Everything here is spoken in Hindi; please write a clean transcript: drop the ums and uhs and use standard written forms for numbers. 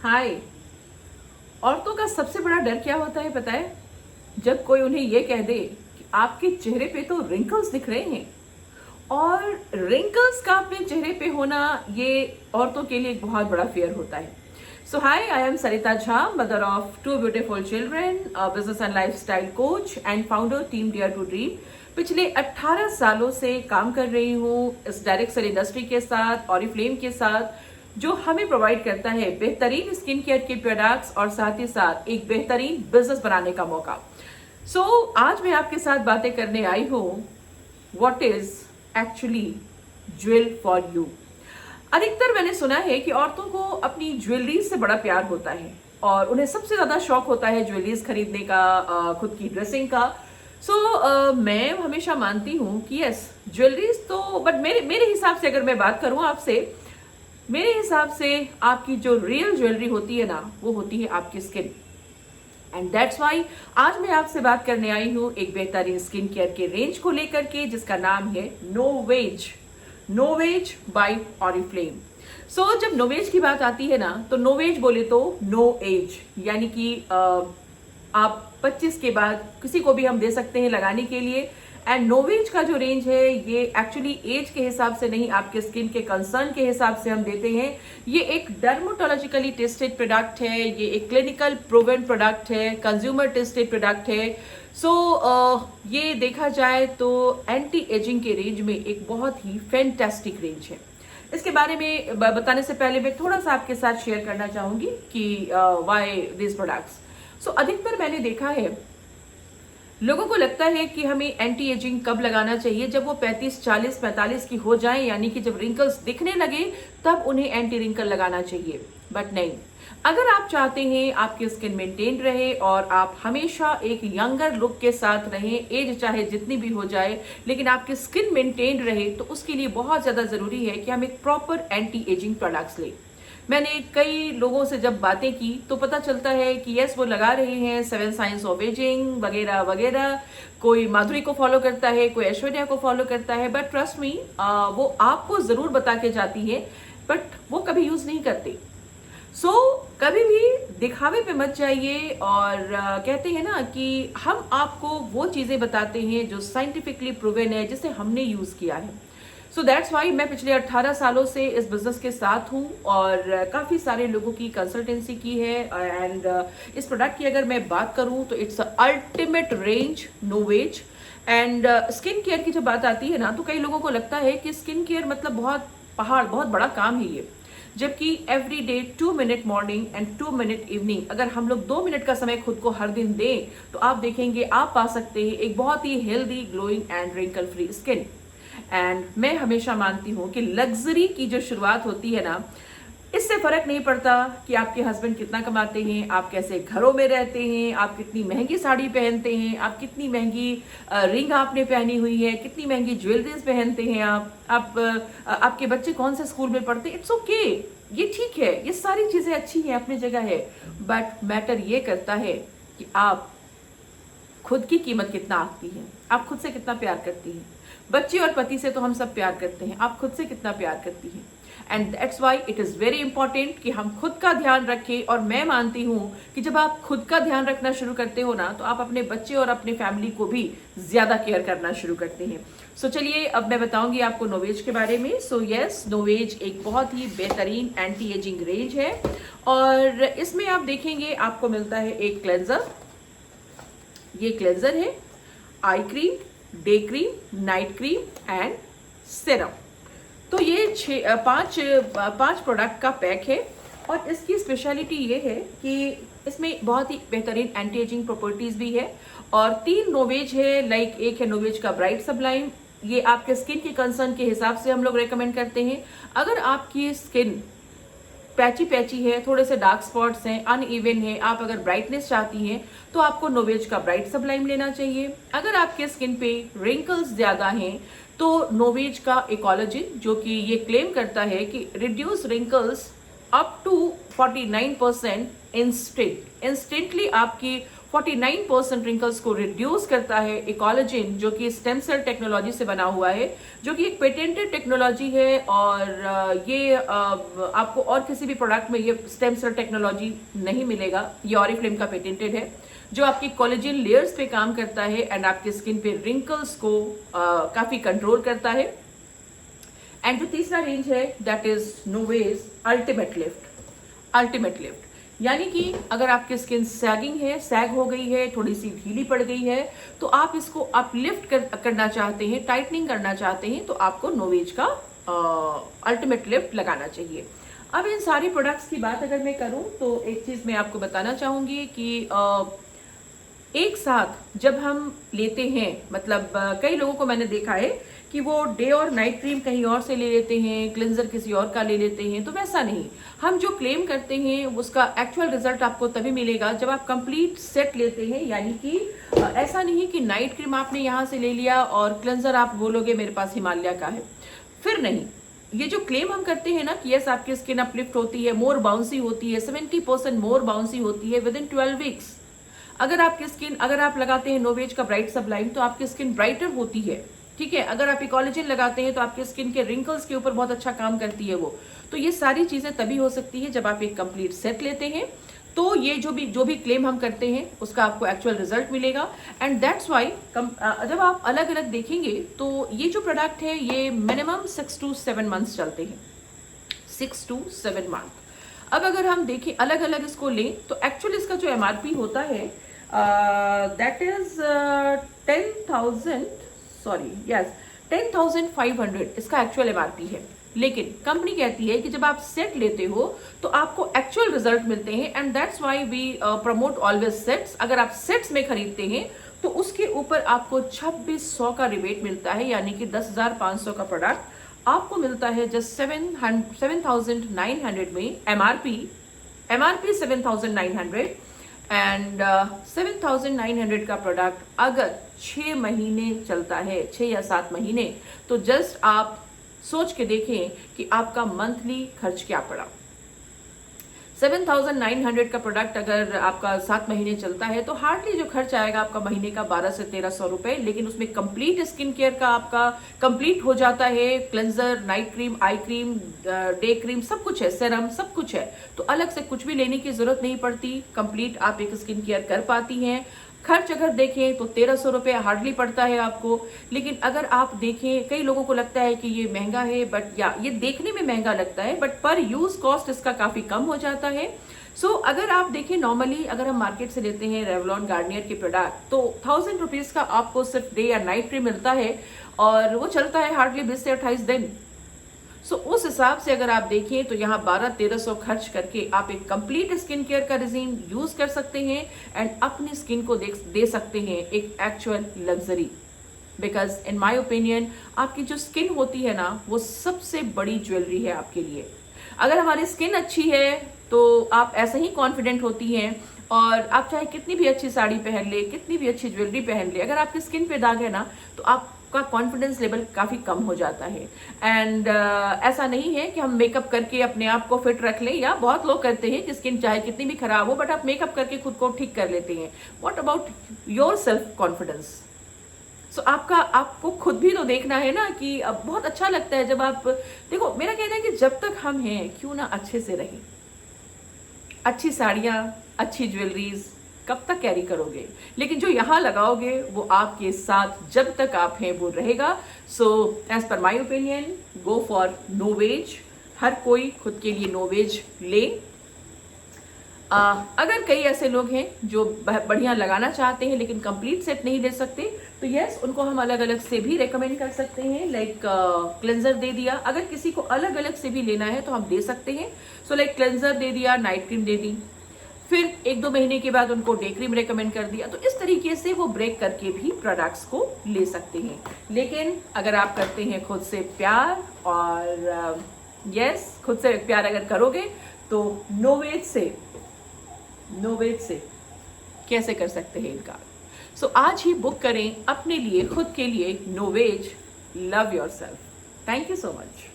हाय। औरतों का सबसे बड़ा डर क्या होता है पता है? जब कोई उन्हें ये कह दे कि आपके चेहरे पे तो रिंकल्स दिख रहे हैं। और रिंकल्स का अपने चेहरे पे होना ये औरतों के लिए एक बहुत बड़ा फियर होता है। So hi, I am Sarita Jha, mother of two beautiful children, business and lifestyle coach and founder team dare to dream. पिछले 18 सालों से काम कर रही हूँ इस डायरेक्ट सेल इंडस्ट्री के साथ, ऑरिफ्लेम के साथ, जो हमें प्रोवाइड करता है बेहतरीन स्किन केयर के प्रोडक्ट्स और साथ ही साथ एक बेहतरीन बिजनेस बनाने का मौका। आज मैं आपके साथ बातें करने आई हूँ what is actually jewel for you. अधिकतर मैंने सुना है कि औरतों को अपनी ज्वेलरी से बड़ा प्यार होता है और उन्हें सबसे ज्यादा शौक होता है ज्वेलरीज खरीदने का, खुद की ड्रेसिंग का। मैं हमेशा मानती हूँ कि यस, ज्वेलरीज तो, बट मेरे हिसाब से अगर मैं बात करूँ आपसे, मेरे हिसाब से आपकी जो रियल ज्वेलरी होती है ना, वो होती है आपकी स्किन। एंड दैट्स वाई आज मैं आपसे बात करने आई हूँ एक बेहतरीन स्किन केयर के रेंज को लेकर के, जिसका नाम है नोवेज बाय ऑरिफ्लेम। जब नोवेज की बात आती है ना, तो नोवेज बोले तो नो एज, यानी कि आप 25 के बाद किसी को भी हम दे सकते हैं लगाने के लिए। एंड नोवेज का जो रेंज है ये एक्चुअली एज के हिसाब से नहीं, आपके स्किन के कंसर्न के हिसाब से हम देते हैं। ये एक डर्मोटोलॉजिकली टेस्टेड प्रोडक्ट है, ये एक क्लिनिकल प्रूवन प्रोडक्ट है, कंज्यूमर टेस्टेड प्रोडक्ट है। ये देखा जाए तो एंटी एजिंग के रेंज में एक बहुत ही फैंटास्टिक रेंज है। इसके बारे में बताने से पहले मैं थोड़ा सा आपके साथ शेयर करना चाहूंगी कि व्हाई दिस प्रोडक्ट्स। अधिकतर मैंने देखा है, लोगों को लगता है कि हमें एंटी एजिंग कब लगाना चाहिए, जब वो 35, 40, 45 की हो जाए, यानी कि जब रिंकल्स दिखने लगे तब उन्हें एंटी रिंकल लगाना चाहिए। बट नहीं, अगर आप चाहते हैं आपकी स्किन मेंटेन रहे और आप हमेशा एक यंगर लुक के साथ रहें, एज चाहे जितनी भी हो जाए लेकिन आपकी स्किन मेंटेन रहे, तो उसके लिए बहुत ज्यादा जरूरी है कि हम एक प्रॉपर एंटी एजिंग प्रोडक्ट्स लें। मैंने कई लोगों से जब बातें की तो पता चलता है कि यस, वो लगा रहे हैं 7 साइंस ऑफ एजिंग वगैरह वगैरह। कोई माधुरी को फॉलो करता है, कोई ऐश्वर्या को फॉलो करता है, बट ट्रस्ट मी, वो आपको जरूर बता के जाती है, बट वो कभी यूज नहीं करते। कभी भी दिखावे पे मत जाइए। और कहते हैं ना कि हम आपको वो चीजें बताते हैं जो साइंटिफिकली प्रूवन है, जिसे हमने यूज किया है। दैट्स वाई मैं पिछले 18 सालों से इस बिजनेस के साथ हूँ और काफी सारे लोगों की कंसल्टेंसी की है। एंड इस प्रोडक्ट की अगर मैं बात करूँ तो it's ultimate range नोवेज। And skin care की जब बात आती है ना, तो कई लोगों को लगता है कि स्किन केयर मतलब बहुत बड़ा काम है ये, जबकि every day 2 minute morning and 2 minute evening, अगर हम लोग 2 मिनट का समय खुद को हर दिन दें तो आप देखेंगे आप पा सकते हैं एक बहुत ही healthy, glowing and wrinkle free skin. And मैं हमेशा मानती हूँ कि लग्जरी की जो शुरुआत होती है ना, इससे फर्क नहीं पड़ता कि आपके हस्बैंड कितना कमाते हैं, आप कैसे घरों में रहते हैं, आप कितनी महंगी साड़ी पहनते हैं, आप कितनी महंगी रिंग आपने पहनी हुई है, कितनी महंगी ज्वेलरीज पहनते हैं, आपके बच्चे कौन से स्कूल में पढ़ते हैं। इट्स ओके, ये ठीक है, ये सारी चीजें अच्छी हैं, अपनी जगह है। बट मैटर ये करता है कि आप खुद की कीमत कितना आती है, आप खुद से कितना प्यार करती हैं। बच्चे और पति से तो हम सब प्यार करते हैं, आप खुद से कितना प्यार करती हैं। And that's why it is very important कि हम खुद का ध्यान रखें। और मैं मानती हूं कि जब आप खुद का ध्यान रखना शुरू करते हो ना, तो आप अपने बच्चे और अपने फैमिली को भी ज्यादा केयर करना शुरू करते हैं। चलिए अब मैं बताऊंगी आपको नोवेज के बारे में। यस, नोवेज एक बहुत ही बेहतरीन एंटी एजिंग रेंज है और इसमें आप देखेंगे आपको मिलता है एक क्लेंजर। ये क्लेंजर है, eye cream, day cream, night cream and serum. तो ये पांच प्रोडक्ट का पैक है और इसकी स्पेशलिटी ये है कि इसमें बहुत ही बेहतरीन एंटी एजिंग प्रॉपर्टीज भी है। और 3 नोवेज है, लाइक एक है नोवेज का ब्राइट सबलाइम, ये आपके स्किन के कंसर्न के हिसाब से हम लोग रेकमेंड करते हैं। अगर आपकी स्किन पैची है, थोड़े से डार्क स्पॉट्स हैं, अनइवन है, आप अगर ब्राइटनेस चाहती हैं तो आपको नोवेज का ब्राइट सबलाइम लेना चाहिए। अगर आपके स्किन पे रिंकल्स ज्यादा हैं तो नोवेज का इकोलॉजिन, जो कि ये क्लेम करता है कि reduce wrinkles up to 49% instantly आपकी 49% रिंकल्स को रिड्यूस करता है। एक कोलेजन जो कि स्टेम सेल टेक्नोलॉजी से बना हुआ है, जो कि एक पेटेंटेड टेक्नोलॉजी है, और ये आपको और किसी भी प्रोडक्ट में ये स्टेम सेल टेक्नोलॉजी नहीं मिलेगा। ये ऑरिफ्लेम का पेटेंटेड है, जो आपकी कोलेजन लेयर्स पे काम करता है एंड आपकी स्किन पे रिंकल्स को काफी कंट्रोल करता है। एंड जो तीसरा रेंज है that is नोवेज ultimate lift. Ultimate lift यानी कि अगर आपकी स्किन सैगिंग है, सैग हो गई है, थोड़ी सी ढीली पड़ गई है, तो आप इसको आप लिफ्ट करना चाहते हैं, टाइटनिंग करना चाहते हैं, तो आपको नोवेज का अल्टीमेट लिफ्ट लगाना चाहिए। अब इन सारी प्रोडक्ट्स की बात अगर मैं करूं तो एक चीज मैं आपको बताना चाहूंगी कि एक साथ जब हम लेते हैं, मतलब कई लोगों को मैंने देखा है कि वो डे और नाइट क्रीम कहीं और से ले लेते हैं, क्लिंजर किसी और का ले लेते हैं, तो वैसा नहीं। हम जो क्लेम करते हैं उसका एक्चुअल रिजल्ट आपको तभी मिलेगा जब आप कंप्लीट सेट लेते हैं। यानी कि ऐसा नहीं कि नाइट क्रीम आपने यहाँ से ले लिया और क्लिंजर आप बोलोगे मेरे पास हिमालय का है, फिर नहीं। ये जो क्लेम हम करते हैं ना कि यस आपकी स्किन अपलिफ्ट होती है, मोर बाउंसी होती है, 70% मोर बाउंसी होती है विद इन 12 वीक्स। अगर आपकी स्किन, अगर आप लगाते हैं नोवेज का ब्राइट सबलाइम, तो आपकी स्किन ब्राइटर होती है, ठीक है। अगर आप कोलेजन लगाते हैं तो आपकी स्किन के रिंकल्स के ऊपर बहुत अच्छा काम करती है वो। तो ये सारी चीजें तभी हो सकती है जब आप एक कंप्लीट सेट लेते हैं, तो ये जो भी क्लेम हम करते हैं उसका आपको एक्चुअल रिजल्ट मिलेगा। एंड दैट्स वाई जब आप अलग अलग देखेंगे तो ये जो प्रोडक्ट है ये मिनिमम 6 to 7 मंथ्स चलते हैं, 6 to 7 मंथ। अब अगर हम देखें अलग अलग इसको लें तो एक्चुअली इसका जो MRP होता है दैट इज 10,500 इसका एक्चुअल MRP है। लेकिन कंपनी कहती है कि जब आप सेट लेते हो तो आपको एक्चुअल रिजल्ट मिलते हैं, and that's why we promote always sets. अगर आप सेट्स में खरीदते हैं तो उसके ऊपर आपको 2600 का रिबेट मिलता है, यानी कि 10,500 का प्रोडक्ट आपको मिलता है जस्ट 7,900 में। MRP 7,900 एंड 7,900 का प्रोडक्ट अगर 6 महीने चलता है, 6 या 7 महीने, तो जस्ट आप सोच के देखें कि आपका मंथली खर्च क्या पड़ा। 7,900 का प्रोडक्ट अगर आपका 7 महीने चलता है तो हार्डली जो खर्च आएगा आपका महीने का 12 से 1300 रुपए, लेकिन उसमें कंप्लीट स्किन केयर का आपका कंप्लीट हो जाता है। Cleanser, night cream, eye cream, day cream, सब कुछ है, सेरम, सब कुछ है, तो अलग से कुछ भी लेने की जरूरत नहीं पड़ती। कंप्लीट आप एक स्किन केयर कर पाती हैं। खर्च अगर देखें तो 1300 रुपये हार्डली पड़ता है आपको। लेकिन अगर आप देखें, कई लोगों को लगता है कि ये महंगा है, बट या ये देखने में महंगा लगता है, बट पर यूज कॉस्ट इसका काफी कम हो जाता है। सो अगर आप देखें नॉर्मली अगर हम मार्केट से लेते हैं रेवलॉन, गार्नियर के प्रोडक्ट, तो 1000 रुपीज का आपको सिर्फ डे या नाइट क्रीम मिलता है और वो चलता है हार्डली 20 से 28 दिन। सो उस हिसाब से अगर आप देखें तो यहाँ 1200-1300 खर्च करके आप एक कंप्लीट स्किन केयर का रिजीम यूज कर सकते हैं एंड अपनी स्किन को दे सकते हैं एक actual luxury. Because in my opinion आपकी जो स्किन होती है ना वो सबसे बड़ी ज्वेलरी है आपके लिए। अगर हमारी स्किन अच्छी है तो आप ऐसे ही कॉन्फिडेंट होती हैं, और आप चाहे कितनी भी अच्छी साड़ी पहन ले, कितनी भी अच्छी ज्वेलरी पहन ले, अगर आपकी स्किन पे दाग है ना तो आपका कॉन्फिडेंस लेवल काफ़ी कम हो जाता है। एंड ऐसा नहीं है कि हम मेकअप करके अपने आप को फिट रख लें, या बहुत लोग करते हैं कि स्किन चाहे कितनी भी खराब हो बट आप मेकअप करके खुद को ठीक कर लेते हैं। What about your self confidence? So आपको खुद भी तो देखना है ना कि अब बहुत अच्छा लगता है जब आप देखो। मेरा कहना है कि जब तक हम हैं क्यों ना अच्छे से रहें। अच्छी साड़ियाँ, अच्छी ज्वेलरीज कब तक कैरी करोगे, लेकिन जो यहाँ लगाओगे वो आपके साथ जब तक आप हैं वो रहेगा। So as per my opinion go for नोवेज। हर कोई खुद के लिए नोवेज ले। अगर कई ऐसे लोग हैं जो बढ़िया लगाना चाहते हैं लेकिन कंप्लीट सेट नहीं ले सकते, तो यस उनको हम अलग अलग से भी रेकमेंड कर सकते हैं। लाइक क्लेंजर दे दिया, अगर किसी को अलग अलग से भी लेना है तो हम दे सकते हैं। सो लाइक क्लेंजर दे दिया, नाइट क्रीम दे दी, फिर 1-2 महीने के बाद उनको डे क्रीम रेकमेंड कर दिया। तो इस तरीके से वो ब्रेक करके भी प्रोडक्ट्स को ले सकते हैं। लेकिन अगर आप करते हैं खुद से प्यार, और यस खुद से प्यार अगर करोगे तो नोवेज से कैसे कर सकते हैं इनकार। सो आज ही बुक करें अपने लिए, खुद के लिए नोवेज। Love yourself. Thank you so much.